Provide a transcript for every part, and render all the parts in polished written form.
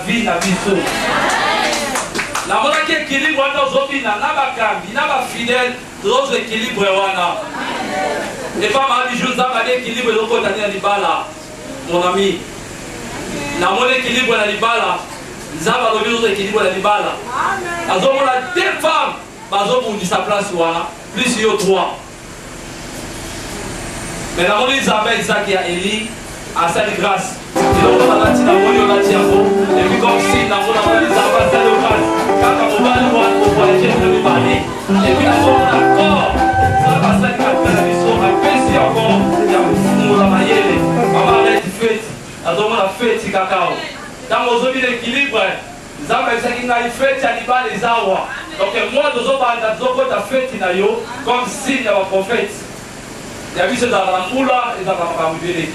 vie na biso. Na mona ki équilibre wana ozobina na bakambi na bafidèle tozo équilibre wana. Et pas mal du jour zamba équilibre lokota na libala mon ami. Na mona équilibre na libala nzambe alobi ozo équilibre ya libala azomona 2 femmes bazobundisa place wana plus yo 3 mais namoni nzambe ezaki ya Eli asali grâce eloko balati na moni olati yango epi comme si namona moni nzambe asali yo grâce kaka mobali wana ovoyage na mibale epi nazomona corps nzambe asali kaka na biso apesi yango ya kofungola mayele mama arrête fete nazomona feti kakao ntango ozobi na équilibre nzambe ayebisaki ngai feti ya libala ezawa donc moi tozobanda tozokota feti na yo comme signe ya baprofete ya biso ezalaka na mbula ezalaka makambo ebele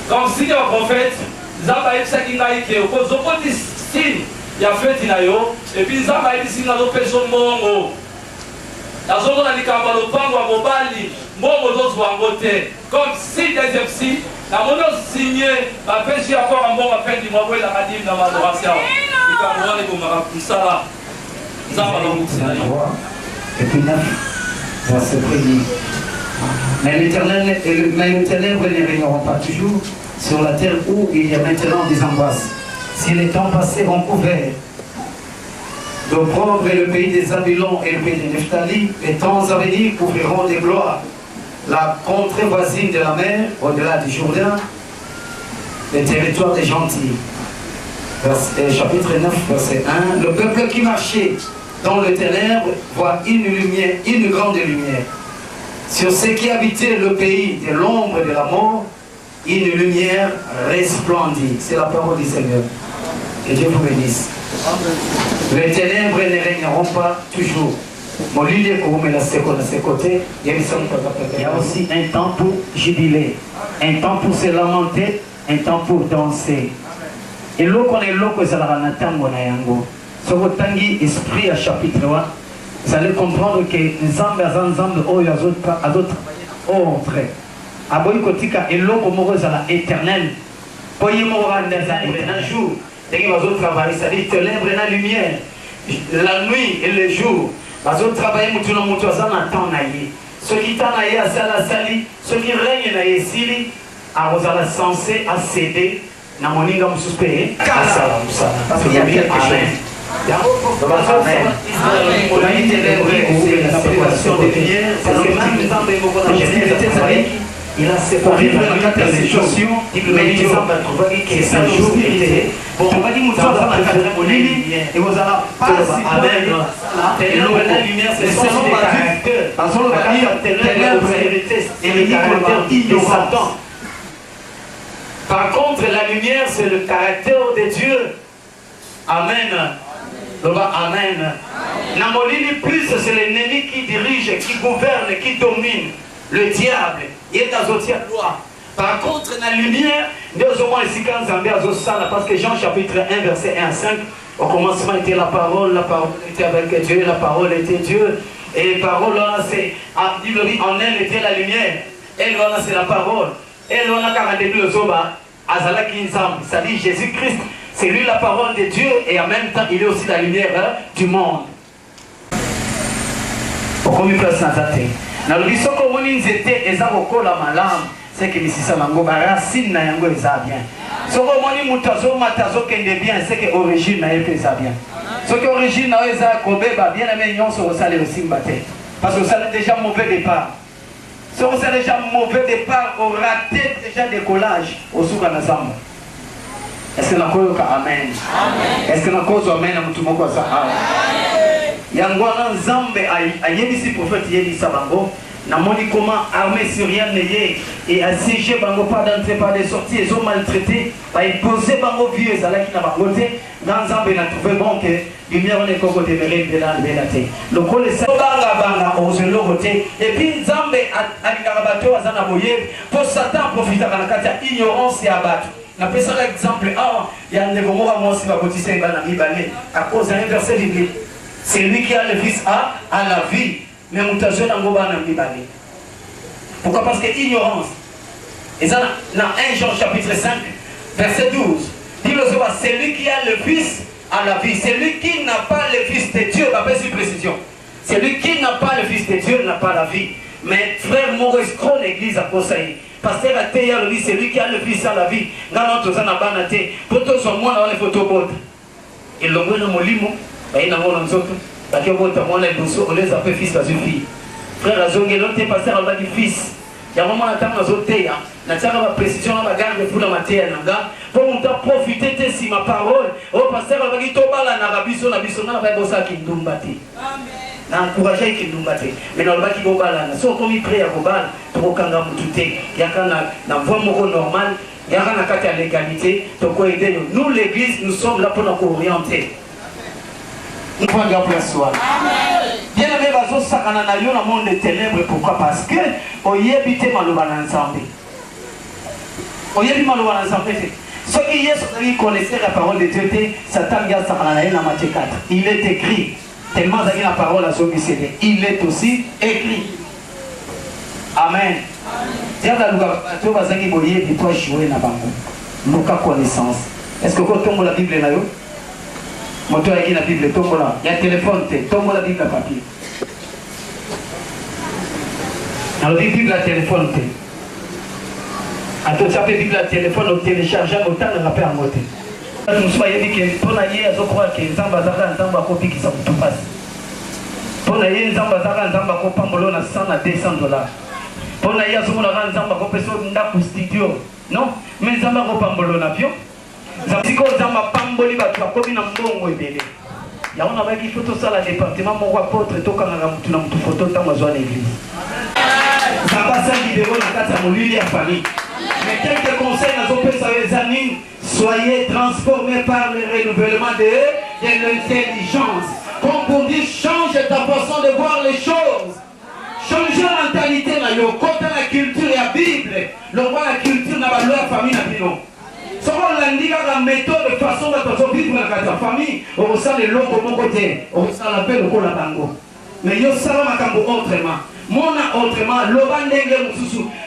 comme signe ya baprofete nzambe ayebisaki ngai ke ozokoti signe ya feti na yo epuis nzambe ayebisi ngai azopesa mbongo nazomona likambo ya lopango ya mobali mbongo ozozwa yango te comme signe ya egyptie namoni osigné bapesi encore en mbongo apendi mwa boyelaka dime na madoration likambo wana ekomaka mosala nzambe alongokisi na yo. Et puis 9, verset 1er. Mais les ténèbres ne régneront pas toujours sur la terre où il y a maintenant des angoisses. Si les temps passés ont couvert d'opprobre et le pays des Zabulons et le pays de Nephtali, les temps à venir couvriront des gloires. La contrée voisine de la mer, au-delà du Jourdain, les territoires des gentils. Chapitre 9, verset 1. Le peuple qui marchait dans le ténèbre voit une lumière, une grande lumière. Sur ceux qui habitaient le pays de l'ombre de la mort, une lumière resplendit. C'est la parole du Seigneur. Que Dieu vous bénisse. Les ténèbres ne régneront pas toujours. Il y a aussi un temps pour jubiler, un temps pour se lamenter, un temps pour danser. Et l'eau qu'on est l'eau que ça va n'attendre na yango. Ce que esprit à chapitre 1, vous allez comprendre que Nzambe azanzambe oyo azot ordre. Aboyi kotika eloko moko za éternel. Poyi moko ndeza un jour, dès que vous travaillez, ça dit ténèbres na lumière, la nuit et le jour. Bazo travailler mutu na mutu azana temps na ye. Ce qui t'a na ye asala sali, ce qui règne na ye sili, a rozala censé à céder na moninga mususpé. Kala musala. Parce qu'il y a quelque chose. Il a séparé la situation, mais il a trouvé que c'est un jour était. Bon, on va dire que et vous allez pas la lumière, c'est selon le caractère. Et le caractère ignorant. Par contre, la lumière, c'est le caractère de Dieu. Amen. Amen. Namolini plus, c'est l'ennemi qui dirige, qui gouverne, qui domine. Le diable, il est dans la loi. Par contre, la lumière, nous avons ici quand Zambé a Zosala, parce que Jean chapitre 1, verset 1 à 5, au commencement était la parole était avec Dieu, la parole était Dieu. Et la parole, c'est, en elle était la lumière. Elle, c'est la parole. Elle, on a 42 Zoba, Azala Kinzam, ça dit Jésus-Christ, c'est lui la parole de Dieu, et en même temps, il est aussi la lumière du monde. Pourquoi nous place dans ta tête? Na lobisoko woni nzete eza kokola malamu seke misisa nango baracine na yango eza bien. Soko moni mutazo matazo kende bien seke origine na yepe eza bien. Soko origine na eza kobeba bien aimé nyonso osale osimba te. Parce que ça est déjà mauvais départ. Soko c'est déjà mauvais départ, on raté déjà décollage au suka na zamba. Est-ce que nakoyoka amen? Amen. Est-ce que nakozo amen na mutu moko za amen? Yangwana Nzambe ayebisi prophète yebisa bango namoni comment armée syrienne et assiégé bango pas d'entrée pas de sortie ils ont maltraité ba imposer bango vieux ezalaki na bango te dans Nzambe na trouvé bon que lumière on est koko de mérite de la vérité le col ça banga ozelo côté et puis Nzambe alingaka bato azana boye pour Satan profiter na kati ya ignorance ya bato na pesa exemple il y a un niveau moi aussi va cotiser bana mibale à cause d'un verset biblique. C'est lui qui a le fils à la vie. Mais Moutazo n'a pas de. Pourquoi? Parce que ignorance. Et ça, dans 1 Jean chapitre 5, verset 12, dit le Zoba, c'est lui qui a le fils à la vie. C'est lui qui n'a pas le fils de Dieu, pas besoin de précision. C'est lui qui n'a pas le fils de Dieu, n'a pas la vie. Mais frère Maurice Kron, l'église a conseillé. Pasteur a dit, c'est lui qui a le fils à la vie. Dans notre zone à Banate, pour tous au monde, on a les photos. Et l'homme dans mon limo, il y a un autre, parce que vous avez on les appelle fils à fille. Frère Azongé, l'autre pasteur a dit fils. Il y a un moment où on a zoté, on a une précision dans la garde pour la matière. Pour nous profiter de si ma parole, au pasteur a dit Tobala Narabiso, la bisona va bossa qui nous bâtit. Na encourager qui nous bâtit. Mais dans le bas qui go bala, si on comme prêt à go bala, pour qu'on gagne tout il y a quand na voie normal, il y a quand na légalité, pour aider nous. Nous l'église, nous sommes là pour nous orienter. Nous pouvons garder la soirée. Bien aimé, bazo sakana na yo na monde des ténèbres. Pourquoi? Parce que oyebite maloba na nzambe. Oyebi maloba na nzambe. Ce qui est connaissait la parole de Dieu, Satan garde sakana na yo na Matthieu 4. Il est écrit. Tellement d'ailleurs la parole à Zobi CD. Il est aussi écrit. Amen. Tiens la luka, tu vas zangi boyer puis toi jouer na bango. Luka connaissance. Est-ce que quand tombe la Bible na yo? Moto avec la Bible, tombe là. Il y a un téléphone, tombe la Bible à papier. Alors, la Bible à téléphone. À tout ça, la Bible à téléphone, au téléchargeable, autant de rappels à moter. Nous sommes dit que pour naïe, je crois que les ambassadeurs en tant que qui sont tout passe. Pour naïe, les ambassadeurs en tant que pambolo na 100 à 200 dollars. Pour naïe, je crois que les ambassadeurs en studio. Non, mais les ambassadeurs pambolo na avion. Zambiko zamba pamboli batu bakomi na mbongo ebele. Ya on a dit photo ça la département mon apôtre toka na mutu na mutu photo ta mazwa na église. Zamba ça libéraux na kata molili ya famille. Mais quelques conseils na zopesa les amis, soyez transformés par le renouvellement de l'intelligence. Comme pour dire change ta façon de voir les choses. Changer la mentalité na yo, côté la culture et la Bible. Le roi la culture na ba loi famille na bino. Si on a dit la méthode de façon de vivre dans la famille, on ressent les lots de mon côté, on ressent l'appel au Kolabango. Mais il y a ça autrement. Mon autrement,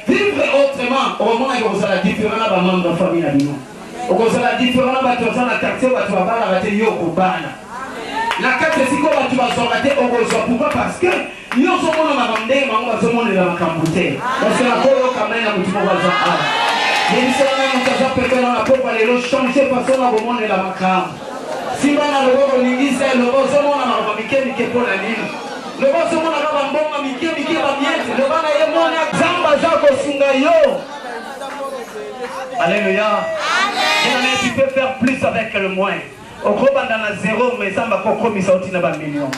vivre autrement, au moins il y a la différence dans le monde de la famille. Il y a la différence dans le quartier où tu vas pas la rater au Kobana. La carte c'est quoi tu vas s'arrêter au Kobana. Pourquoi? Parce que nous sommes dans la bande, mais nous sommes dans la campouté. Parce que la polo quand même, nous sommes dans la changer façon à vous la macam. Si on a le rôle de c'est le rôle de mon ami qui pour la ligne. Le rôle de mon ami qui va bien. Le rôle de mon ami Zamba Zako Sungayo. Alléluia. Amen. Tu peux faire plus avec le moins. Au gros bandana zéro, mais ça m'a commis ça au million.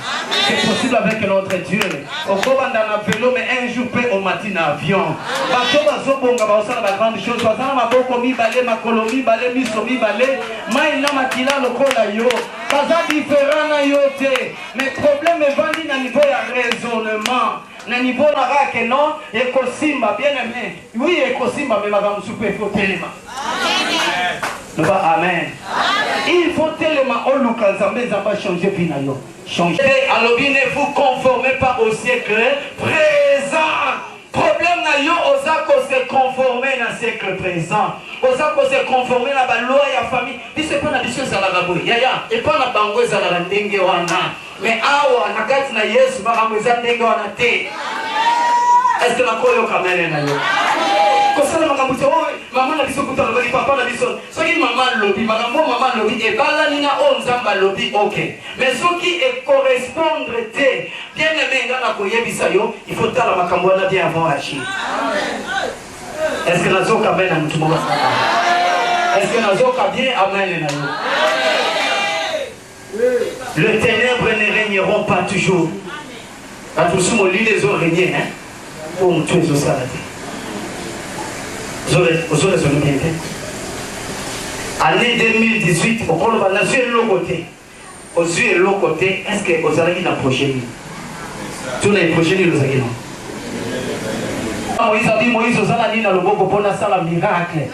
C'est possible avec notre Dieu. Au gros bandana vélo, mais un jour peut au matin avion. Bateau bazo bonga baosa la grande chose. Bazana ma boko mi balé, ma colomi balé, mi somi balé. Ma ina makila lokola yo. Baza différent na yo te. Mais problème est vendu à niveau de raisonnement. Na niveau na rake non, ekosimba bien aimé. Oui, ekosimba mais madame super faut tellement. Amen. Amen. Il faut tellement au local zambé zamba changer pinayo. Changer. Alors bien vous conformez pas au siècle présent. Problème na yo osako se conformer na siècle présent. Osako se conformer na ba loi ya famille. Dis pas na biso za la gaboy. Ya et pas na bango za la ndenge wana. Mais awa na kati na Yesu ba kamweza ndenge wana te. Est-ce que na koyo kamene na yo? Kosala makambo te oyo maman na biso kutala bali papa na biso soki maman lobi makambo maman lobi e bala nina o nzamba lobi OK mais soki e correspondre te bien aimé ngana koyebisa yo il faut tala makambo na bien avant agir. Est-ce que nazo kamena mtu mwa sala? Est-ce que nazo bien amen na yo? Les ténèbres ne régneront pas toujours. Quand nous sommes au lit les eaux régner hein pour nous tuer au salade. Vous aurez son bien. Année 2018, au Colombie, on a vu l'autre côté. Aux yeux de l'autre côté, est-ce que vous allez dans la prochaine? Tous les prochaines, nous allons. Moïse a dit Moïse, vous allez dans le beau pour la salle miracle.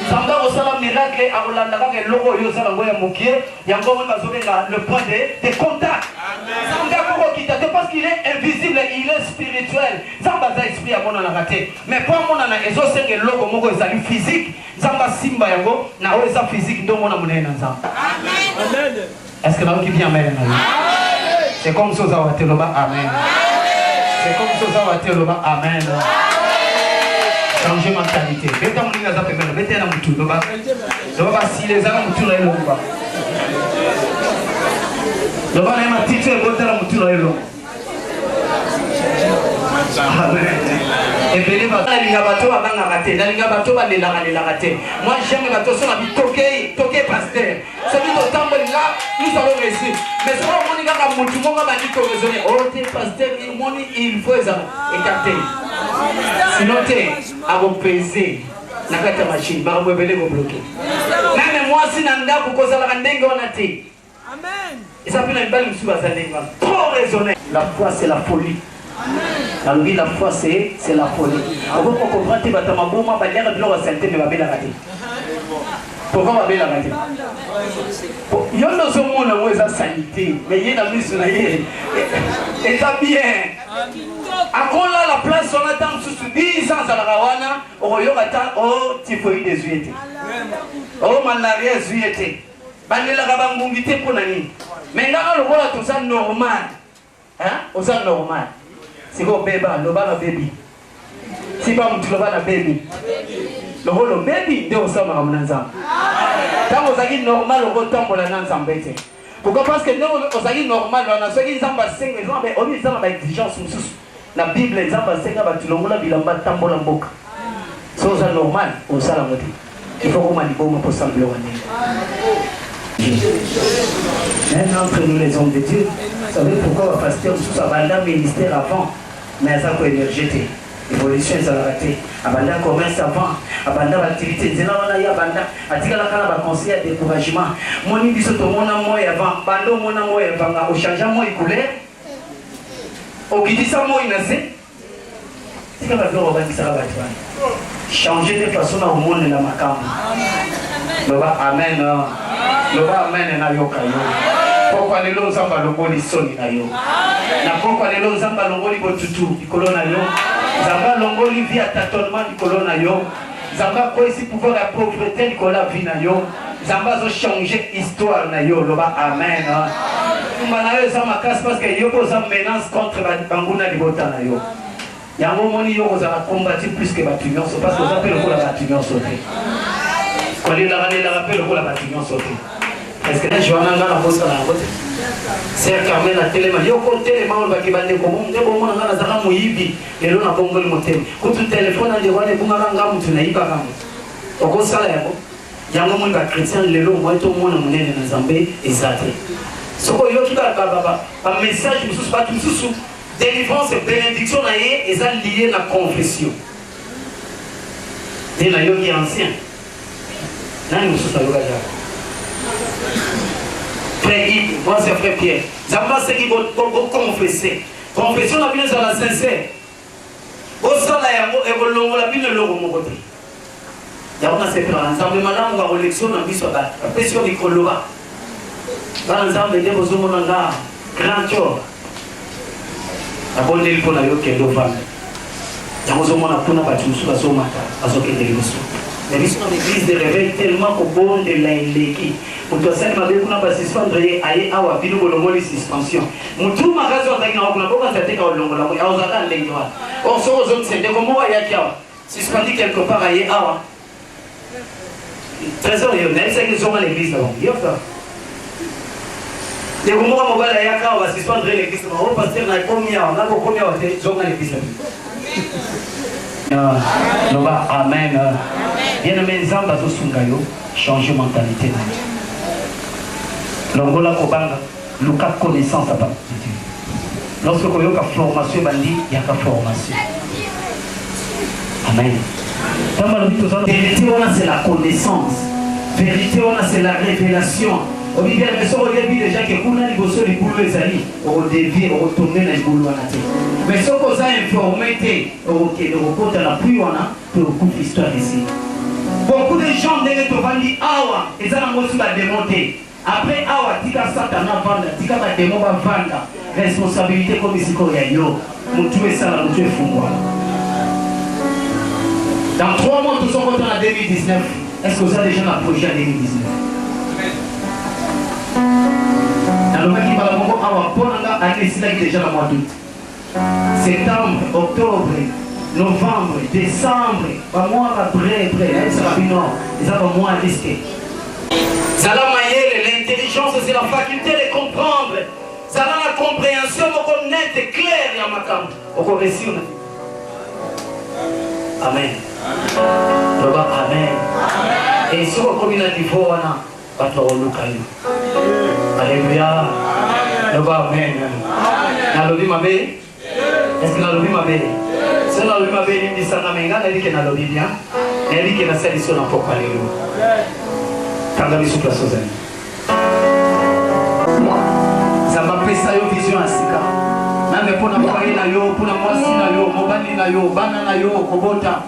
Samba au salam miracle, à Olanda, le logo, il y a le point de contact. Parce qu'il est invisible, il est spirituel. Zamba za esprit à mon raté. Mais pour mon ana ezo senge logo moko ezali physique. Zamba simba yango na oza physique ndo mona munena nzamba. Amen. Est-ce que vous qui bien amen? C'est comme ça za wateloba amen. C'est comme ça za wateloba amen. Changer mentalité. Beta muninga za pemela, beta na mutu loba. Loba si les ala mutu na loba. Le bas est ma titre et votre la mouture est long. Et bien, moi j'aime les bateaux sur la vie toqué pasteur. Celui de temps là, nous allons réussir. Mais si on dit que mon va dire raisonner. Oh, t'es pasteur, il faut écarter. Sinon, t'es à vous peser. Na kata machine, ba vous belé vous bloquer. Même moi si nanda pour cause la ndenge on a té. Amen. Et ça peut une balle sous la ndenge. Trop raisonner. La foi c'est la folie. Amen. La foi c'est la folie. On peut comprendre que batama boma ba diara bilo santé mais ba bela raté. Pourquoi ba bela raté? Yondo so mona mweza sanité, mais yé na misu na yé. Et ça bien. Akola la place on attend sous 10 ans à la Rawana, au Yogata, oh typhoïde des huités. Oh malaria zuiete. Bandela Rabangungite pour nani. Mais là le rôle tout ça normal. Hein? Au ça normal. C'est quoi bébé, le bas baby. C'est pas mon le bas baby. Le rôle baby de au ça mamanza. Quand vous avez normal le rôle temps pour la nanza mbete. Pourquoi parce que nous vous avez normal on a ceux qui sont pas 5 mais on est dans l'exigence sous. La Bible est en train de dire que tambola mboka. C'est normal au salamoti. Il faut qu'on m'anime pour sembler au maintenant entre nous les hommes de Dieu, vous savez pourquoi parce que sous abandon ministère avant, mais ça peut énergétique. Évolution ça a raté. Abandon commerce avant, abandon activité. Zéna on a eu abandon. Atika la kana ba conseil à découragement. Mon ibiso to mon amour avant, bando mon amour avant, au changement écoulé. Au qui dit ça, moi, il n'a pas. C'est comme ça, changer de façon au monde de la macam. Amen. Amen. Pourquoi les lots en ballon les sons pourquoi les lots en ballon les botutu du colonayo. Zamba longoli via tâtonnement du colonayo. Zamba quoi ici pouvoir la pauvreté du colanayo. Zamba zo changer histoire nayo. Amen. Mbanayo za makasi parce que yoko za menace contre banguna libota na yo. Ya momoni yoko za combattre plus que batunion parce que ça appelle la batunion sauter. Quand il a rappelé la batunion sauter. Est-ce que je vais en la bosse na botte? C'est quand même la télé yoko télé ma on va ki bande ko mon ndebo mona ngana za muyibi lelo na bongo le motem. Kutu téléphone ande wane bunga nga mutu na iba kama. Oko sala yako. Yango mon ba chrétien lelo mo to mona munene na Zambie ezate. Ce qu'on a un message qui pas tout sous délivrance et bénédiction et ça lié à la confession. C'est la yogi ancien. Là nous sommes à l'occasion. Frère Yves, moi c'est frère Pierre. Ça passe qui vont confesser. Confession la bien sur la sincère. Au sol là et vous la bien le logo mon côté. Il y a un séparé ensemble malin on va élection dans biso ba. Pression du coloba. Dans ensemble des beaux hommes là grand jour. Abonné pour la yoke et l'ovale. Dans hommes là pour na batu sur la somata, à ce que des leçons. Mais ils sont dans l'église de réveil tellement qu'au bon de la élégie. Pour toi ça m'a dit qu'on a pas suspendre aller à wa bino bolongo les suspension. Mutu magazo ataki na kuna boka tateka olongo la ya ozaka ndengwa. On se aux autres c'est de comment ya kia. Suspendu quelque part ailleurs awa. Trésor yo, c'est qu'ils sont à l'église là. Yo ça. Les moments où on va aller à on va suspendre l'église. On va passer dans combien on a combien on va sont à l'église. Amen. Bien aimé Zamba zo sungayo changer mentalité. Longola kobanga luka connaissance à part de Dieu. Lorsque on a une formation bandi, il y a une formation. Amen. Vérité c'est la connaissance. Vérité c'est la révélation. Au début, déjà que vous avez des boulots ezali, on devient retourner dans les boulots. Mais ce qu'on a informé, on a la pluie, on a beaucoup d'histoires ici. Beaucoup de gens ont dit awa, et ça va démonter. Après awa, tika satana vanda, tika ba démon va vendre. Responsabilité comme ici qu'on y a yo, mon tué ça la mon tué fou. Dans 3 mois, tout ça on en 2019. Est-ce que vous avez déjà un projet en 2019? Dans le mec qui va le moment avoir pour déjà le mois d'août. Septembre, octobre, novembre, décembre, pas mois après, ça va bien, ça va moins risqué. L'intelligence, c'est la faculté de comprendre net clair ya makambo okoresir na amen loba amen et soko komi na niveau wana bato oluka yo alléluia loba amen nalobi mabe est-ce que nalobi mabe c'est nalobi mabe ni sanga menga na dike nalobi bien na dike na sali so na poko alléluia tanga biso place ozali zamba pesa yo vision asika nane pona mobali na yo pona mwasi na yo mobali na yo bana na yo kobota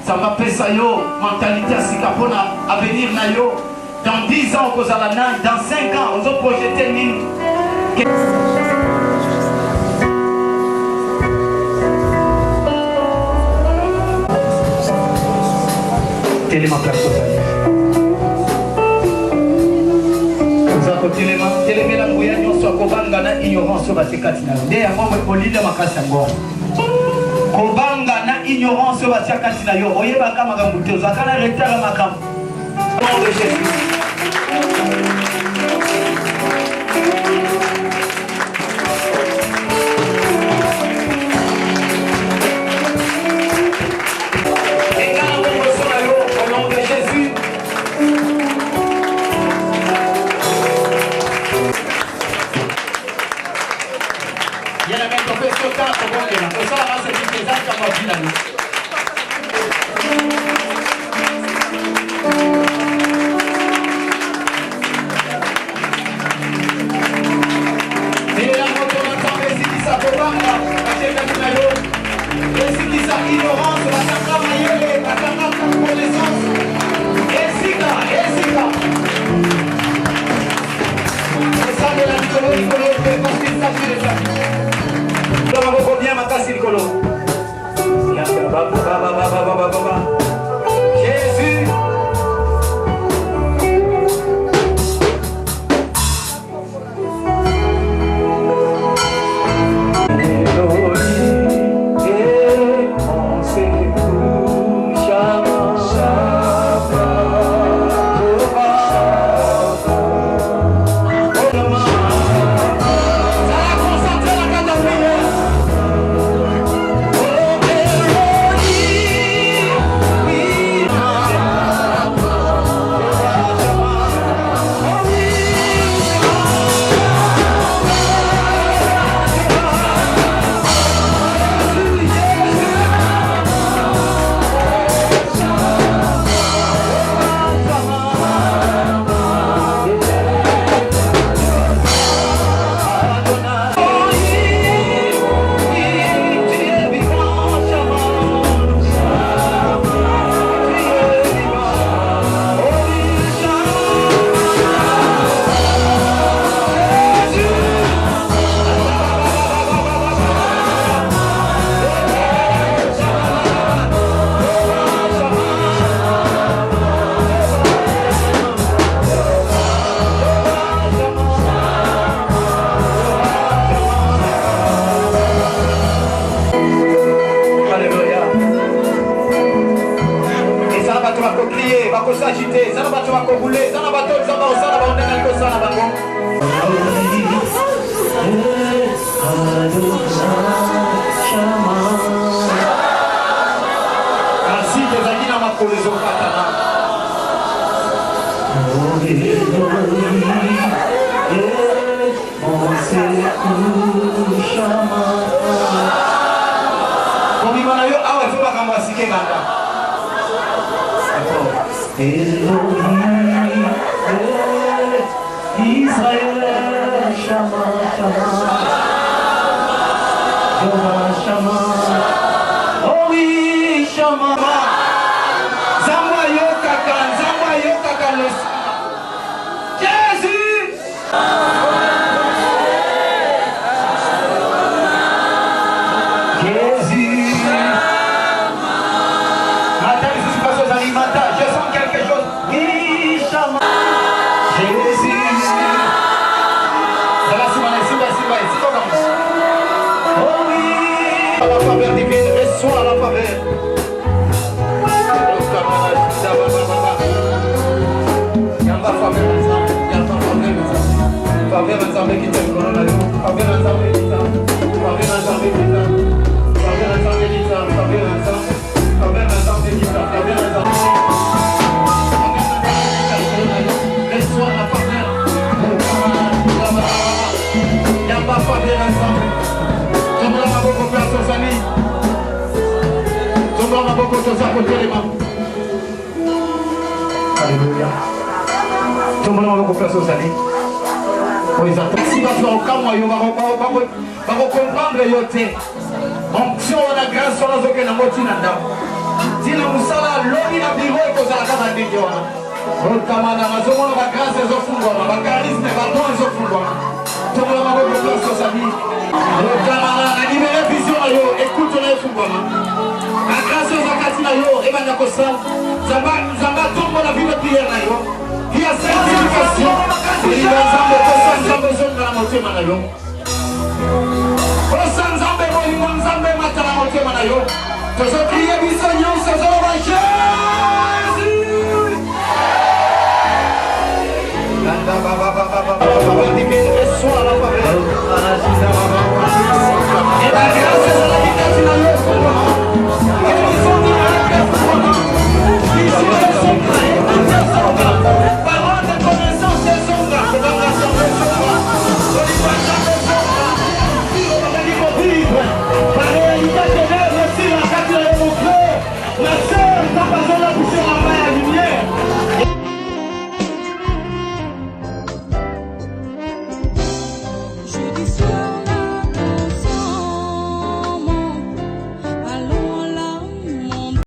zamba pesa yo mentalité asika pona avenir na yo dans 10 ans kozala na dans 5 ans ozo projeter nini telema place ozali telemela nguya nyonso akobanga na ignorance oyo batekati na yo nde yango olile makasi yango kobanga na ignorance oyo batia kati na yo oyebaka makambo te ozalaka na retard ya makambo nom de Jésus ekala bongoso na yo au nom de Jésus. Jésus. Favela place aux années. Si tu vas au camp, tu vas comprendre yote. Si on a grâce sur la zone qui est dans le Tinanda. Si nous sommes l'homme dans le bureau, il faut que ça soit dédié. Rotamana, nous avons la grâce des autres, le charisme des bâtons des autres. Tout le monde a une place sur sa vie. Rotamana, la libérée vision, écoute les fougois. La grâce des Akatina, et bien d'accord ça. Zamba tombe la vie de prière. Il y a sanctification. Il y a besoin de la moitié manayo. Pour ça, nous avons besoin de la moitié manayo.